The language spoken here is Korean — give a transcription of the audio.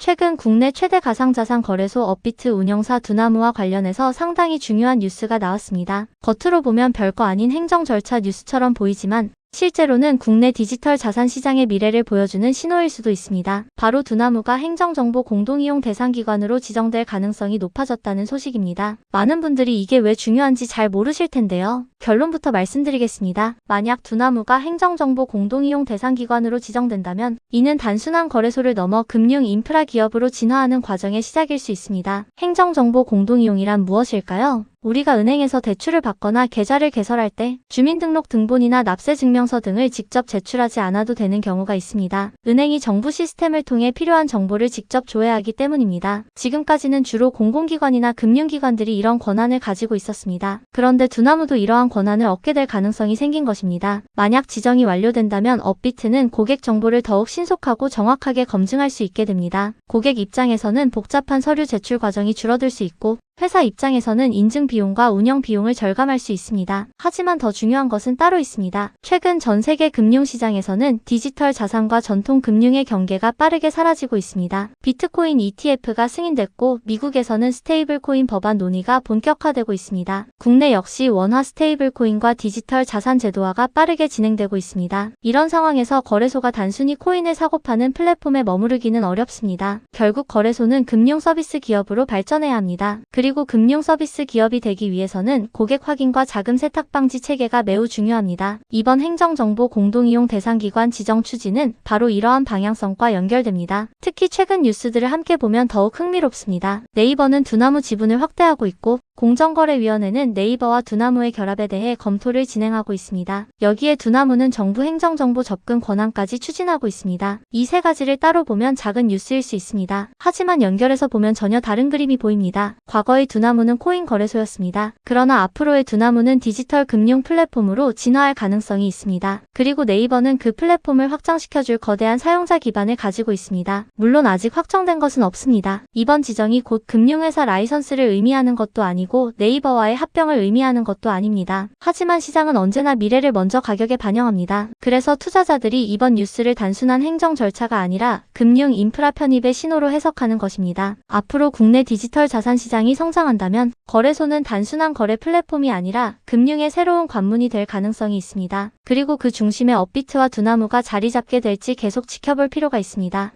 최근 국내 최대 가상자산 거래소 업비트 운영사 두나무와 관련해서 상당히 중요한 뉴스가 나왔습니다. 겉으로 보면 별거 아닌 행정 절차 뉴스처럼 보이지만 실제로는 국내 디지털 자산 시장의 미래를 보여주는 신호일 수도 있습니다. 바로 두나무가 행정정보 공동이용 대상기관으로 지정될 가능성이 높아졌다는 소식입니다. 많은 분들이 이게 왜 중요한지 잘 모르실 텐데요. 결론부터 말씀드리겠습니다. 만약 두나무가 행정정보 공동이용 대상기관으로 지정된다면 이는 단순한 거래소를 넘어 금융 인프라 기업으로 진화하는 과정의 시작일 수 있습니다. 행정정보 공동이용이란 무엇일까요? 우리가 은행에서 대출을 받거나 계좌를 개설할 때 주민등록 등본이나 납세증명서 등을 직접 제출하지 않아도 되는 경우가 있습니다. 은행이 정부 시스템을 통해 필요한 정보를 직접 조회하기 때문입니다. 지금까지는 주로 공공기관이나 금융기관들이 이런 권한을 가지고 있었습니다. 그런데 두나무도 이러한 권한을 얻게 될 가능성이 생긴 것입니다. 만약 지정이 완료된다면 업비트는 고객 정보를 더욱 신속하고 정확하게 검증할 수 있게 됩니다. 고객 입장에서는 복잡한 서류 제출 과정이 줄어들 수 있고 회사 입장에서는 인증 비용과 운영 비용을 절감할 수 있습니다. 하지만 더 중요한 것은 따로 있습니다. 최근 전 세계 금융시장에서는 디지털 자산과 전통 금융의 경계가 빠르게 사라지고 있습니다. 비트코인 ETF가 승인됐고 미국에서는 스테이블코인 법안 논의가 본격화되고 있습니다. 국내 역시 원화 스테이블코인과 디지털 자산 제도화가 빠르게 진행되고 있습니다. 이런 상황에서 거래소가 단순히 코인을 사고 파는 플랫폼에 머무르기는 어렵습니다. 결국 거래소는 금융 서비스 기업으로 발전해야 합니다. 그리고 금융 서비스 기업이 되기 위해서는 고객 확인과 자금 세탁 방지 체계가 매우 중요합니다. 이번 행정정보 공동이용 대상기관 지정 추진은 바로 이러한 방향성과 연결됩니다. 특히 최근 뉴스들을 함께 보면 더욱 흥미롭습니다. 네이버는 두나무 지분을 확대하고 있고 공정거래위원회는 네이버와 두나무의 결합에 대해 검토를 진행하고 있습니다. 여기에 두나무는 정부 행정정보 접근 권한까지 추진하고 있습니다. 이 세 가지를 따로 보면 작은 뉴스일 수 있습니다. 하지만 연결해서 보면 전혀 다른 그림이 보입니다. 과거의 두나무는 코인 거래소였습니다. 그러나 앞으로의 두나무는 디지털 금융 플랫폼으로 진화할 가능성이 있습니다. 그리고 네이버는 그 플랫폼을 확장시켜줄 거대한 사용자 기반을 가지고 있습니다. 물론 아직 확정된 것은 없습니다. 이번 지정이 곧 금융회사 라이선스를 의미하는 것도 아니고 네이버와의 합병을 의미하는 것도 아닙니다. 하지만 시장은 언제나 미래를 먼저 가격에 반영합니다. 그래서 투자자들이 이번 뉴스를 단순한 행정 절차가 아니라 금융 인프라 편입의 신호로 해석하는 것입니다. 앞으로 국내 디지털 자산 시장이 성장한다면 거래소는 단순한 거래 플랫폼이 아니라 금융의 새로운 관문이 될 가능성이 있습니다. 그리고 그 중심에 업비트와 두나무가 자리 잡게 될지 계속 지켜볼 필요가 있습니다.